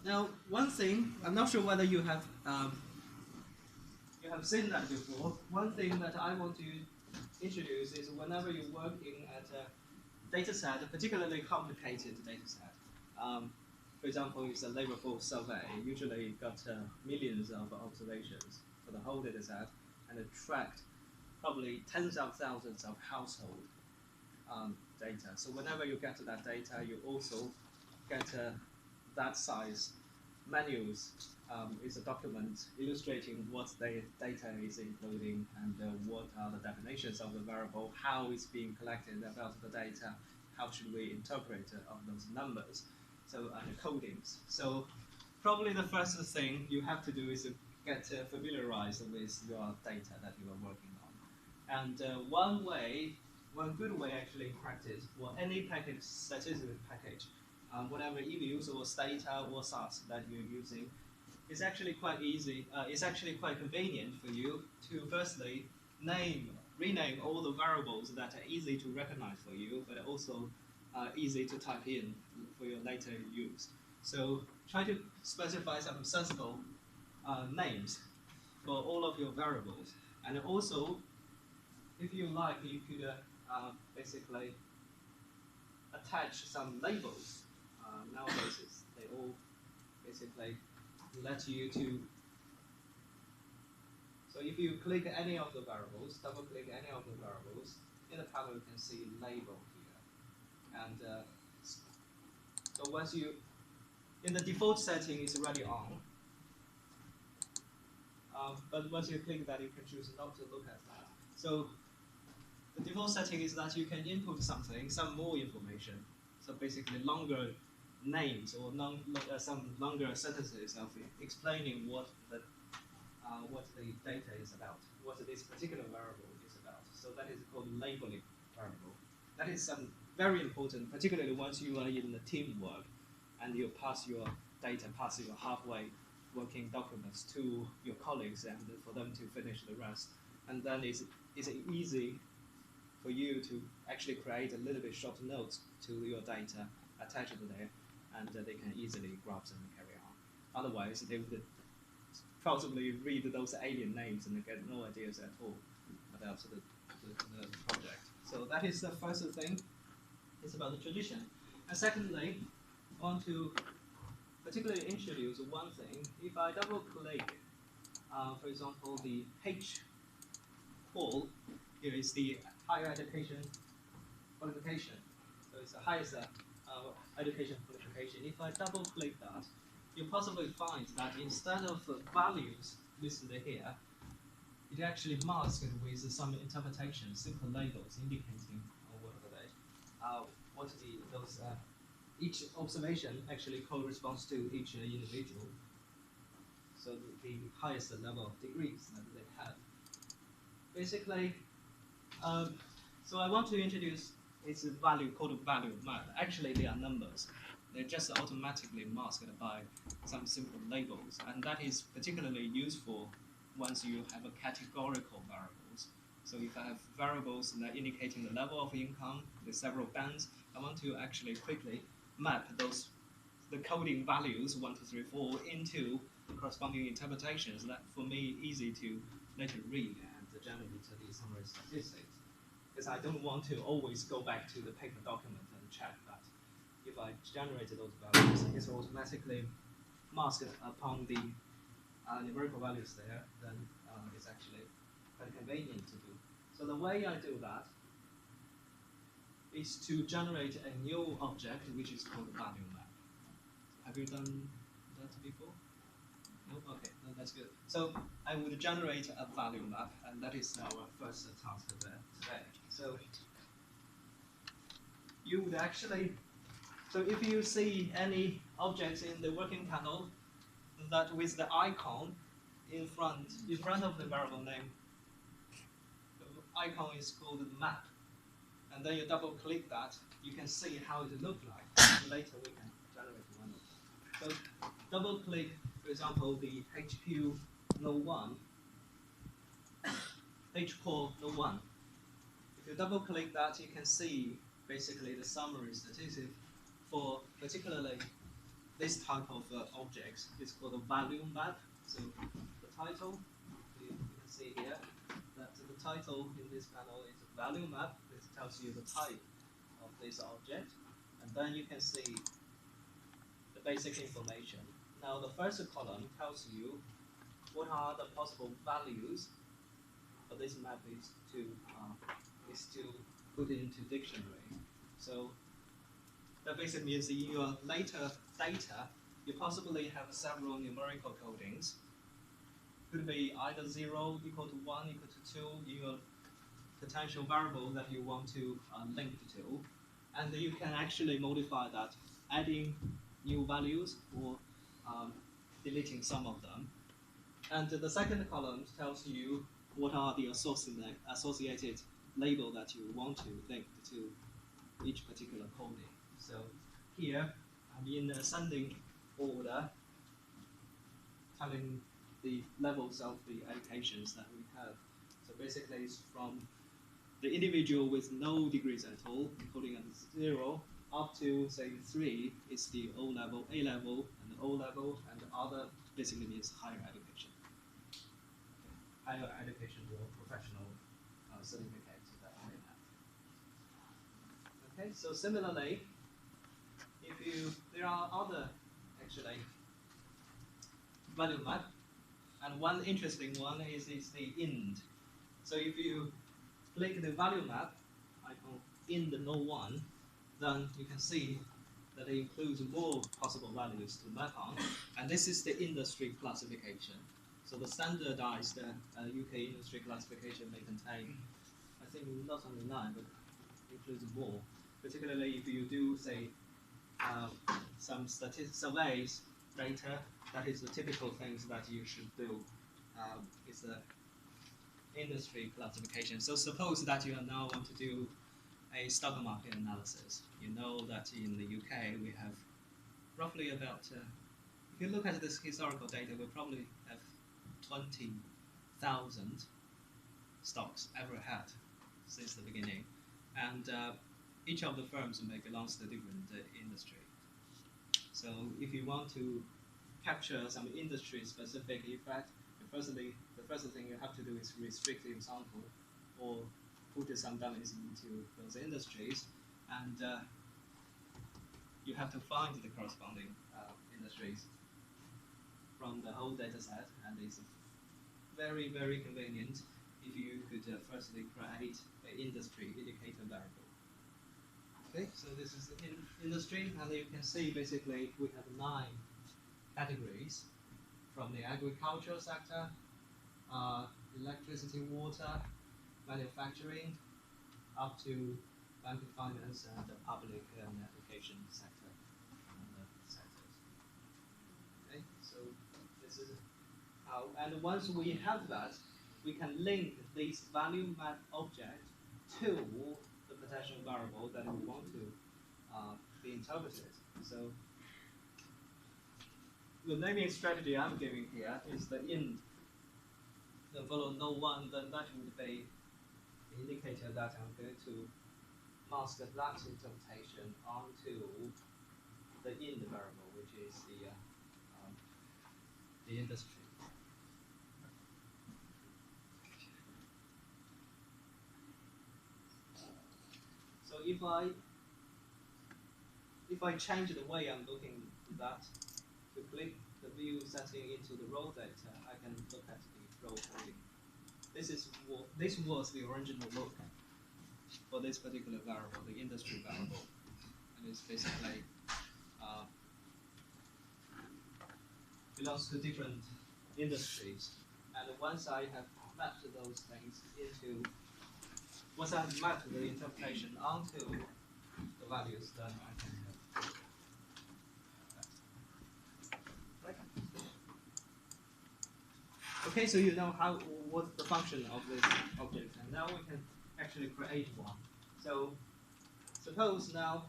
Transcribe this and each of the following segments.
Now, one thing, I'm not sure whether you have seen that before. One thing that I want to introduce is whenever you're working at a data set, a particularly complicated data set. For example, it's a labor force survey. Usually got millions of observations for the whole data set and it tracked probably tens of thousands of household data. So whenever you get that data, you also get that size manuals is a document illustrating what the data is including and what are the definitions of the variable, how it's being collected about the data, how should we interpret of those numbers, so and the codings. So probably the first thing you have to do is get familiarized with your data that you are working on. And one good way actually in practice for any package, statistical package, whatever EVUs or Stata or SAS that you're using, it's actually quite easy. It's actually quite convenient for you to firstly rename all the variables that are easy to recognize for you, but also easy to type in for your later use. So try to specify some sensible names for all of your variables, and also, if you like, you could basically attach some labels. Nowadays, they all basically let you to. So if you click any of the variables, double click any of the variables, in the panel you can see label here. And so once you, in the default setting, it's already on. But once you click that, you can choose not to look at that. So the default setting is that you can input something, some more information. So basically longer names or some longer sentences of explaining what the data is about, what this particular variable is about. So that is called labeling variable. That is very important, particularly once you are in the teamwork and you pass your data, pass your halfway working documents to your colleagues and for them to finish the rest. And then it's easy for you to actually create a little bit short notes to your data, attach it there, and they can easily grab them and carry on. Otherwise, they would possibly read those alien names and get no ideas at all about the project. So that is the first thing. It's about the tradition. And secondly, I want to particularly introduce one thing. If I double click, for example, the H call, here is the higher education qualification. So it's the highest education qualification. If I double click that, you'll possibly find that instead of values listed here, it actually masked with some interpretations, simple labels indicating each observation actually corresponds to each individual. So the highest level of degrees that they have. Basically, so I want to introduce it's a value called value map. Actually, they are numbers. They're just automatically masked by some simple labels, and that is particularly useful once you have a categorical variables. So if I have variables that indicating the level of income, the several bands, I want to actually quickly map the coding values 1, 2, 3, 4 into corresponding interpretations. That for me easy to later read and generate the summary statistics. Because I don't want to always go back to the paper document and check that. If I generate those values, it's automatically masked upon the numerical values there, then it's actually quite convenient to do. So the way I do that is to generate a new object, which is called value map. Have you done that before? No? Okay, no, that's good. So I would generate a value map, and that is our first task today. So you would actually, so if you see any objects in the working panel that with the icon in front of the variable name, the icon is called map. And then you double click that, you can see how it looks like. Later we can generate one of them. So double click, for example, the HQ no 1, HQ no 1. If you double click that, you can see basically the summary statistic for particularly this type of objects is called a value map. So the title, you can see here that the title in this panel is a value map. This tells you the type of this object, and then you can see the basic information. Now the first column tells you what are the possible values for this map is to put into dictionary. So that basically means in your later data, you possibly have several numerical codings. Could be either 0 equal to 1 equal to 2 in your potential variable that you want to link to. And you can actually modify that, adding new values or deleting some of them. And the second column tells you what are the associated label that you want to link to each particular coding. So here, I'm in ascending order, telling the levels of the allocations that we have. So basically, it's from the individual with no degrees at all, including at 0, up to say 3 is the O level, A level, and O level, and the other basically means higher education. Okay. Higher education or professional certificate that I have. Okay, so similarly, there are other actually value map, and one interesting one is the IND. So if you click the value map icon in the node 1, then you can see that it includes more possible values to map on, and this is the industry classification. So the standardized UK industry classification may contain, I think, not only 9, but includes more. Particularly if you do, say, some surveys data, that is the typical things that you should do. Is the industry classification. So suppose that you now want to do a stock market analysis. You know that in the UK we have roughly about, if you look at this historical data, we probably have 20,000 stocks ever had since the beginning. And each of the firms may belongs to different industry. So if you want to capture some industry-specific effect, the first thing you have to do is restrict the example or put some values into those industries, and you have to find the corresponding industries from the whole data set, and it's very, very convenient if you could firstly create an industry indicator variable. Okay, so this is the industry, and you can see basically we have 9 categories from the agricultural sector, electricity, water, manufacturing, up to banking, finance, and the public and education sector. Sectors. Okay, so this is how, and once we have that, we can link this value map object to the potential variable that we want to be interpreted. So the naming strategy I'm giving here is the IND. The follow no one, then that would be the indicator that I'm going to mask that interpretation onto the IND variable, which is the industry. So if I change the way I'm looking at that, to click the view setting into the raw data, I can look at the raw coding. This was the original look for this particular variable, the industry variable, and it's basically belongs to different industries. And once I have mapped those things once I have mapped the interpretation onto the values, then I can Okay, so you know what's the function of this object, and now we can actually create one. So suppose now,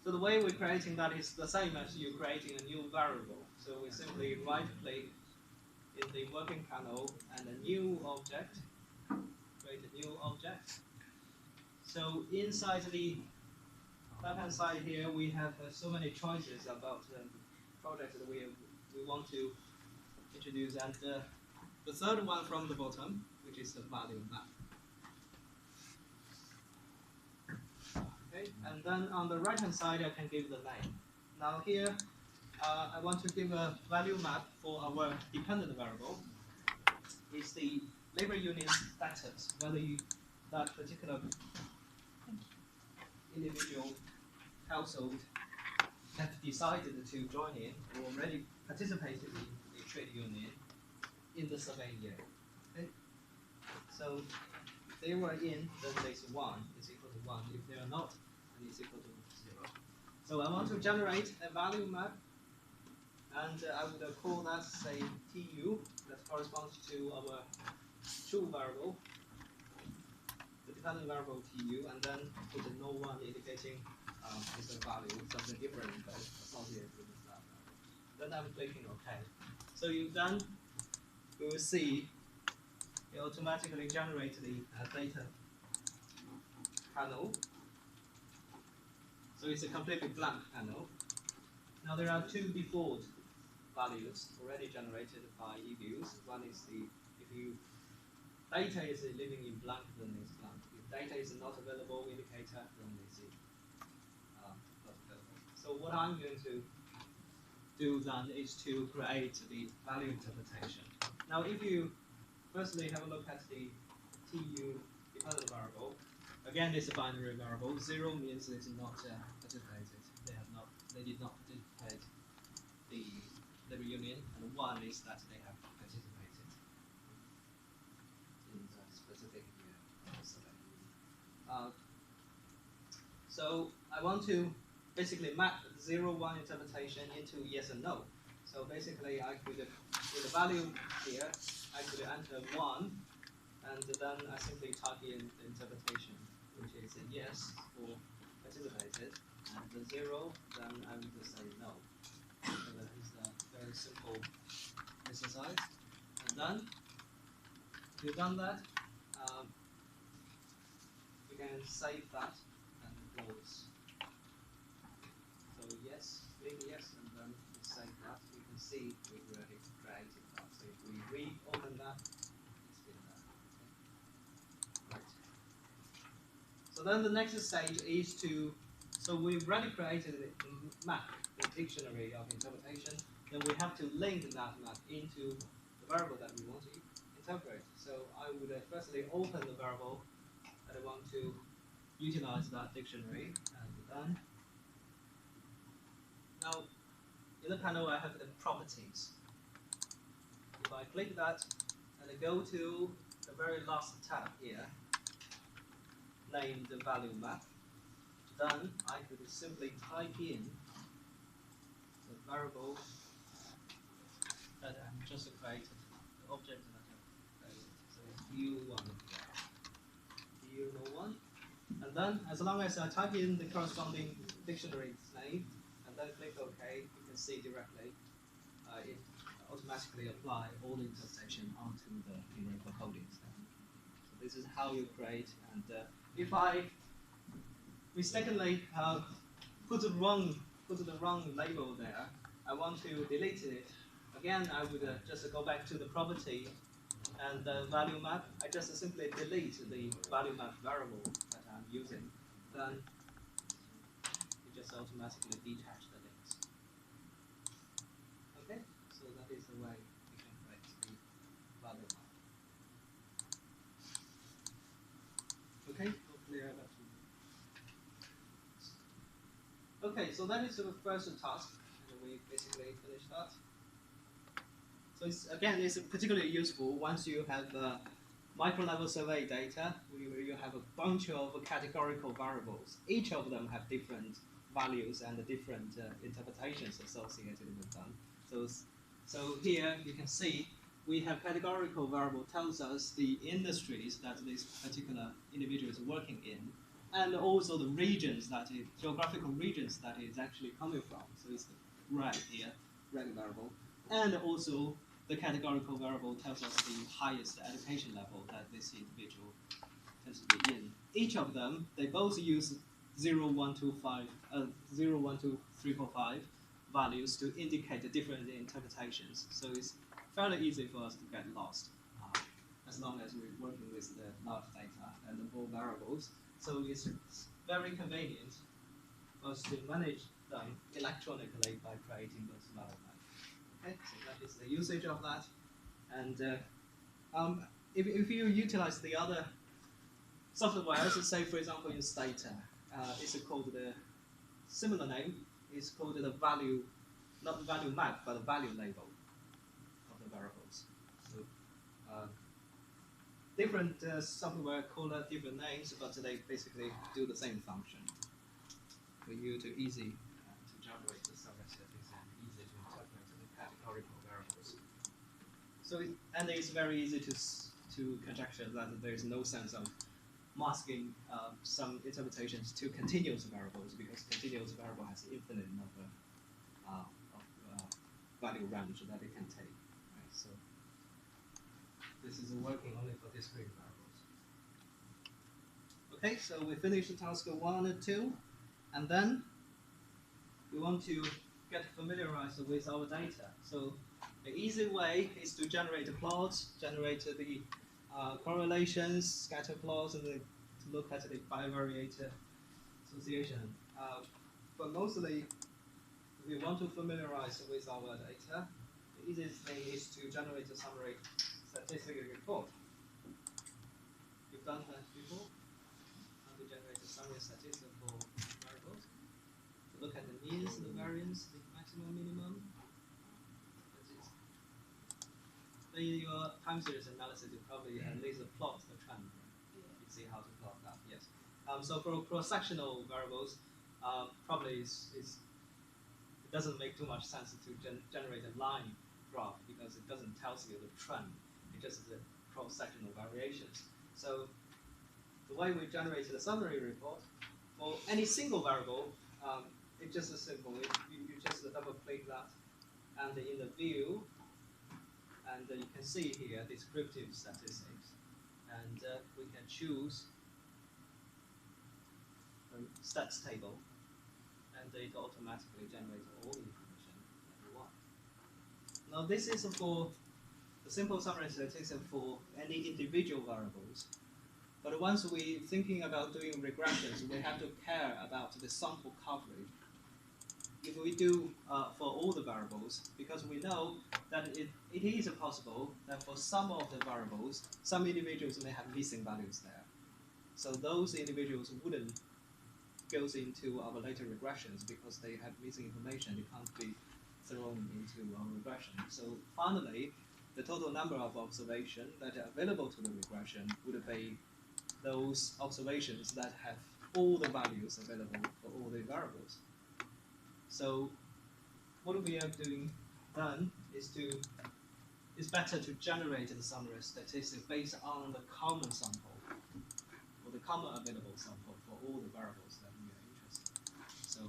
so the way we're creating that is the same as you creating a new variable. So we simply right-click in the working panel and a new object, create a new object, So inside the left-hand side here, we have so many choices about projects that we want to introduce, and the third one from the bottom, which is the value map. Okay, and then on the right-hand side, I can give the name. Now here, I want to give a value map for our dependent variable. Is the labor union status, whether that particular individual household have decided to join in or already participated in a trade union in the survey year. Okay? So if they were in, then there's 1 is equal to 1. If they are not, then it's equal to 0. So I want to generate a value map, and I would call that, say, TU, that corresponds to our true variable, the dependent variable TU, and then put a no one indicating is a value, something different but associated with that value. Then I'm clicking OK. So you will see it automatically generates the data panel. So it's a completely blank panel. Now there are 2 default values already generated by eViews. One is if data is living in blank, then it's blank. If data is not available indicator, then it's not available. So what I'm going to do then is to create the value interpretation. Now if you firstly have a look at the TU dependent variable, again it's a binary variable. 0 means it's not participated. They did not participate the labor union, and 1 is that they have participated in the specific survey. So I want to basically map 0-1 interpretation into yes and no. So basically I could, with the value here, I could enter 1, and then I simply type in the interpretation, which is a yes for participated, and the 0, then I would just say no. So that is a very simple exercise. And then, if you've done that, you can save that and close. So yes, click yes, and then we save that. You can see we've already created that. So if we reopen that, it's been there. Okay. Right. So then the next stage is so we've already created a map, the dictionary of interpretation. Then we have to link that map into the variable that we want to interpret. So I would firstly open the variable that I want to utilize that dictionary, and then now in the panel I have the properties. If I click that and I go to the very last tab here, named the value map, then I could simply type in the variable that I've just created, the object that I've created. So U1, U01. And then, as long as I type in the corresponding dictionary name, and then click OK, you can see directly it automatically apply all the interpretation onto the numerical codings. So this is how you create. And if I mistakenly put the wrong label there, I want to delete it. Again, I would just go back to the property and the value map. I just simply delete the value map variable that I'm using. Then it just automatically detach the links. Okay, so that is the way we can create the value map. Okay, hopefully I got you. Okay, so that is the first task, and we basically finished that. So it's particularly useful once you have micro-level survey data, where you have a bunch of categorical variables. Each of them have different values and different interpretations associated with them. So here you can see we have categorical variable tells us the industries that this particular individual is working in, and also the regions geographical regions that is actually coming from. So it's the red here, red variable, and also the categorical variable tells us the highest education level that this individual tends to be in. Each of them, they both use 0, 1, 2, 5, 0, 1, 2, 3, 4, 5 values to indicate the different interpretations. So it's fairly easy for us to get lost as long as we're working with the large data and the more variables. So it's very convenient for us to manage them electronically by creating those models. Okay, so that is the usage of that. And if you utilize the other software, let's say for example in Stata, it's called the similar name. It's called the value, not the value map, but the value label of the variables. So different software call it different names, but they basically do the same function for you to easy to generate the summary statistics and easy to interpret the categorical variables. So and it's very easy to conjecture that there is no sense of masking some interpretations to continuous variables, because continuous variable has infinite number of value range that it can take. Right? So this is working only for discrete variables. Okay, so we finished task 1 and 2, and then we want to get familiarized with our data. So the easy way is to generate plots, generate the correlations, scatter plots, and to look at the bivariate association. But mostly, if we want to familiarize with our data, the easiest thing is to generate a summary statistical report. You've done that before? How to generate a summary statistical variables? To look at the means, the variance, the maximum, minimum. In your time series analysis, you probably at least plot the trend. You see how to plot that. Yes. So for cross-sectional variables, probably it doesn't make too much sense to generate a line graph, because it doesn't tell you the trend. It just is the cross-sectional variations. So the way we generate the summary report for any single variable, it's just as simple. You just double-click that, and in the view. And you can see here descriptive statistics, and we can choose a stats table, and it automatically generates all the information that we want. Now this is for the simple summary statistics for any individual variables, but once we're thinking about doing regressions, we have to care about the sample coverage. If we do for all the variables, because we know that it is possible that for some of the variables, some individuals may have missing values there. So those individuals wouldn't go into our later regressions because they have missing information. They can't be thrown into our regression. So finally, the total number of observations that are available to the regression would be those observations that have all the values available for all the variables. So what we are doing then is better to generate the summary statistics based on the common sample, or the common available sample for all the variables that we are interested in. So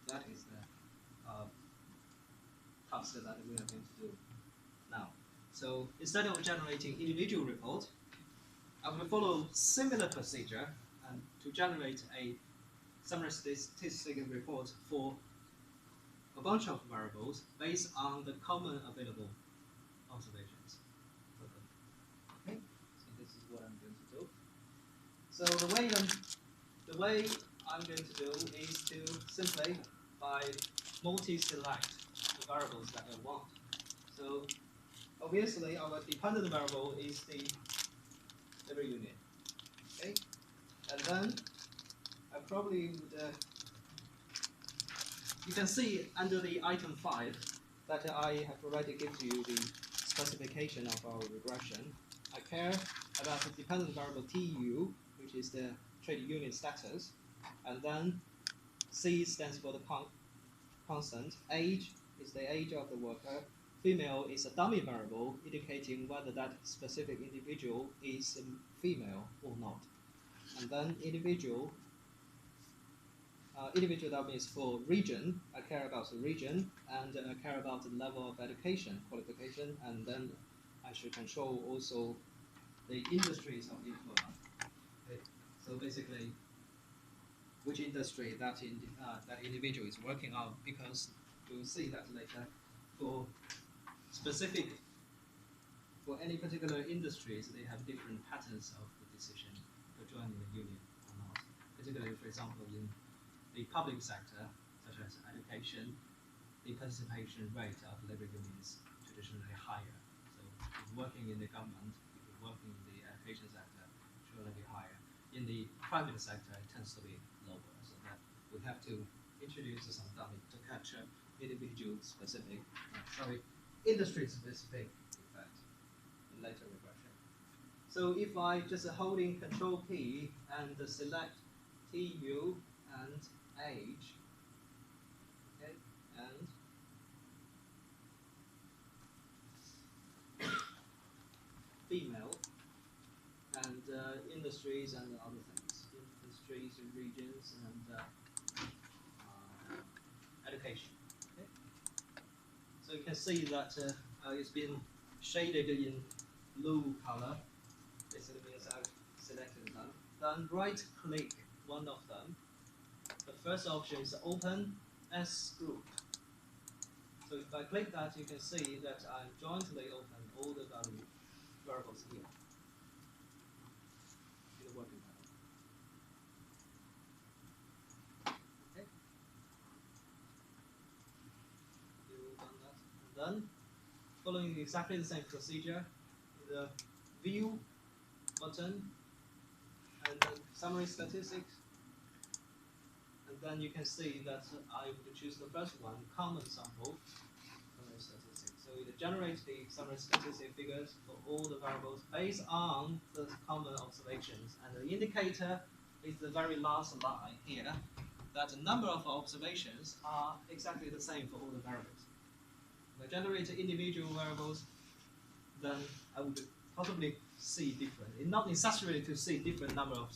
that is the task that we are going to do now. So instead of generating individual report, I will follow similar procedure and to generate a summary statistical report for a bunch of variables based on the common available observations. Okay, so this is what I'm going to do. So the way I'm going to do is to simply by multi-select the variables that I want. So obviously our dependent variable is the liver unit. Okay, and then I probably would. You can see under the item 5 that I have already given you the specification of our regression. I care about the dependent variable TU, which is the trade union status, and then C stands for the constant, age is the age of the worker, female is a dummy variable indicating whether that specific individual is female or not, and then individual that means for region, I care about the region, and I care about the level of education, qualification, and then I should control also the industries of influence. So basically, which industry that that individual is working on, because we'll see that later. For specific, for any particular industries, they have different patterns of the decision to join in the union or not. Particularly, for example, in the public sector, such as education, the participation rate of labor unions traditionally higher. So if you're working in the government, if you're working in the education sector, surely be higher. In the private sector, it tends to be lower. So that we have to introduce some dummy to capture individual specific, industry specific effect in later regression. So if I just holding Control P and select TU and age, okay, and female, and industries and other things, industries and regions and education. Okay? So you can see that it's been shaded in blue color. Basically means I've selected them. Then right click one of them. The first option is open S group. So if I click that, you can see that I'm jointly open all the variables here in the working pattern. Okay. You've done that. And then, following exactly the same procedure, the view button and then summary statistics. And then you can see that I would choose the first one, common sample summary statistics. So it generates the summary statistic figures for all the variables based on the common observations. And the indicator is the very last line here, that the number of observations are exactly the same for all the variables. If I generate individual variables, then I would possibly see different. It's not necessary to see different number of